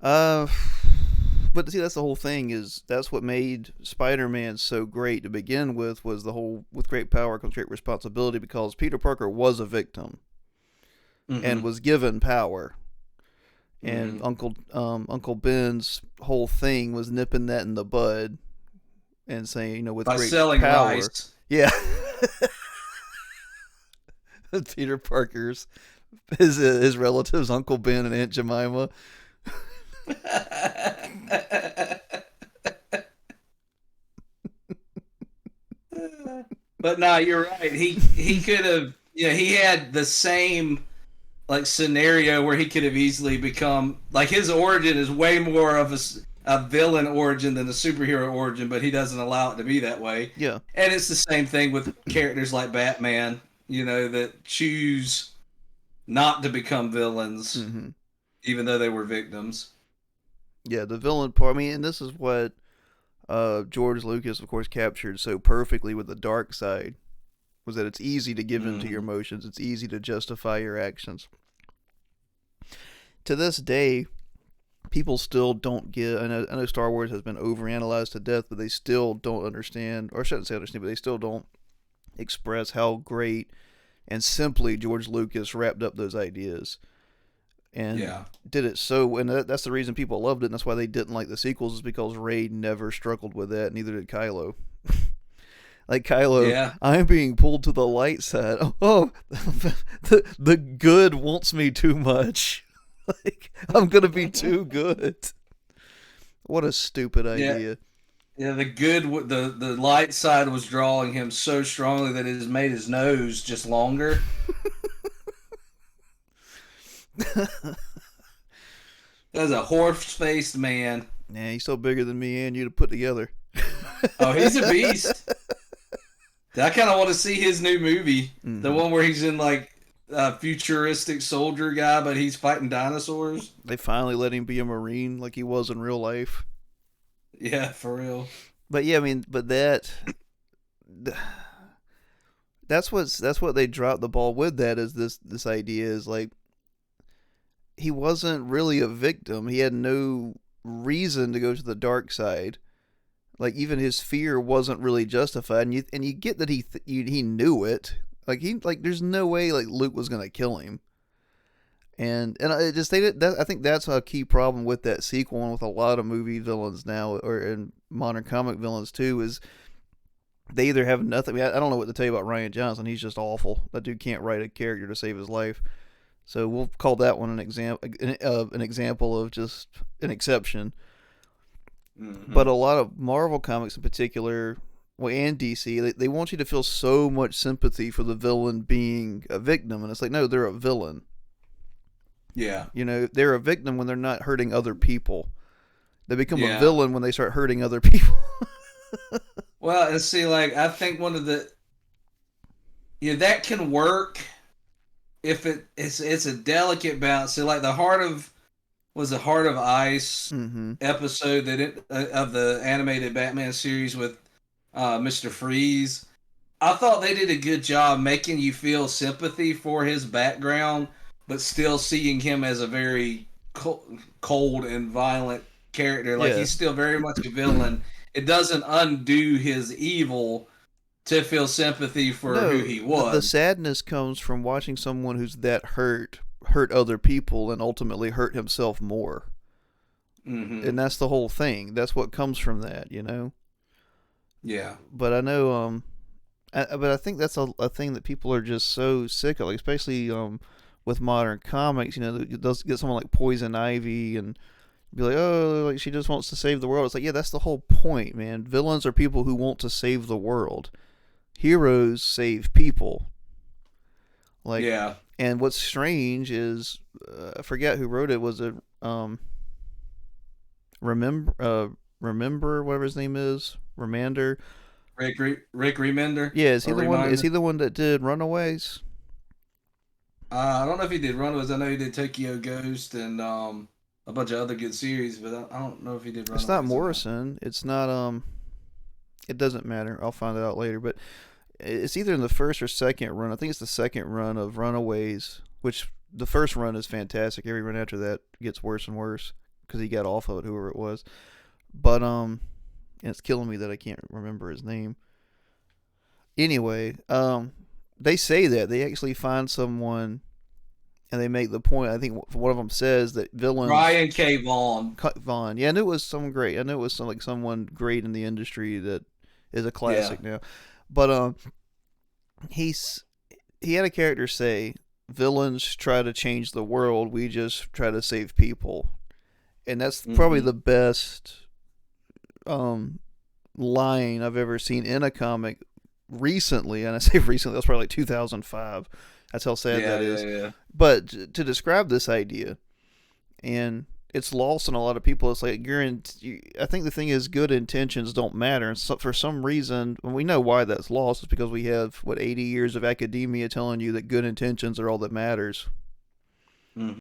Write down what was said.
Uh, but see, that's the whole thing. Is that's what made Spider-Man so great to begin with, was the whole with great power comes great responsibility, because Peter Parker was a victim and Mm-hmm. was given power. And Mm-hmm. Uncle Ben's whole thing was nipping that in the bud and saying, with By great selling power, rice. yeah, Peter Parker's his relatives, Uncle Ben and Aunt Jemima. But no, you're right. He could have. Yeah, he had the same like scenario where he could have easily become like his origin is way more of a villain origin than a superhero origin, but he doesn't allow it to be that way. Yeah. And it's the same thing with characters like Batman, that choose not to become villains hmm even though they were victims. Yeah, the villain part. I mean, and this is what George Lucas, of course, captured so perfectly with the dark side, was that it's easy to give in to your Mm-hmm. emotions. It's easy to justify your actions. To this day, people still don't get. I know Star Wars has been overanalyzed to death, but they still don't understand, or I shouldn't say understand, but they still don't express how great and simply George Lucas wrapped up those ideas and Yeah. did it so. And that's the reason people loved it, and that's why they didn't like the sequels, is because Rey never struggled with that. Neither did Kylo. Like Kylo, Yeah. I'm being pulled to the light side. Oh, the good wants me too much. Like, I'm gonna be too good. What a stupid Yeah. idea. Yeah, the light side was drawing him so strongly that it has made his nose just longer. That's a horse-faced man. Nah, he's so bigger than me and you to put together. Oh, he's a beast. I kind of want to see his new movie, the hmm one where he's in like a futuristic soldier guy, but he's fighting dinosaurs. They finally let him be a Marine like he was in real life. Yeah, for real. But yeah, I mean, but that's what they dropped the ball with. That is this idea is like he wasn't really a victim. He had no reason to go to the dark side. Like even his fear wasn't really justified, and you get that he knew it. Like there's no way like Luke was gonna kill him. And I just they did that. I think that's a key problem with that sequel and with a lot of movie villains now, or in modern comic villains too, is they either have nothing. I mean, I don't know what to tell you about Ryan Johnson. He's just awful. That dude can't write a character to save his life. So we'll call that one an example of just an exception. But Hmm. a lot of Marvel comics in particular, well, and DC, they want you to feel so much sympathy for the villain being a victim, and it's like, no, they're a villain. Yeah, They're a victim when they're not hurting other people. They become a yeah. villain when they start hurting other people. Well, and see, like I think one of the that can work if it's a delicate balance. So, like the heart of was the Heart of Ice mm-hmm. episode of the animated Batman series with Mr. Freeze. I thought they did a good job making you feel sympathy for his background, but still seeing him as a very cold and violent character. Like Yeah. he's still very much a villain. It doesn't undo his evil to feel sympathy for who No, he the was. sadness comes from watching someone who's that hurt other people and ultimately hurt himself more. Hmm. And that's the whole thing. That's what comes from that. Yeah. But I know but I think that's a thing that people are just so sick of, like, especially with modern comics. They'll get someone like Poison Ivy and be like, oh, like she just wants to save the world. It's like, yeah, that's the whole point, man. Villains are people who want to save the world. Heroes save people. Like, Yeah. and what's strange is I forget who wrote it. Was it remember remember whatever his name is, Remander? Rick Remender Yeah, is he or the one? Is Reminder. he the one that did Runaways? I don't know if he did Runaways. I know he did Tokyo Ghost and a bunch of other good series, but I don't know if he did It's not Runaways or not. Morrison. It's not. It doesn't matter. I'll find it out later. But it's either in the first or second run. I think it's the second run of Runaways, which the first run is fantastic. Every run after that gets worse and worse. because he got off of it, whoever it was. But and it's killing me that I can't remember his name. Anyway, they say that they actually find someone, and they make the point. I think one of them says that villains. Ryan K. Vaughn. Vaughn, yeah, I knew it was someone great. I knew it was like someone great in the industry that is a Yeah. classic now. But he's he had a character say, "Villains try to change the world. We just try to save people," and that's probably Hmm. the best um line I've ever seen in a comic recently. And I say recently, that's probably like 2005. That's how sad Yeah, that yeah, is. yeah. But to describe this idea, and it's lost on a lot of people. It's like I think the thing is, good intentions don't matter, and so, for some reason, and we know why that's lost. It's because we have 80 years of academia telling you that good intentions are all that matters. Mhm.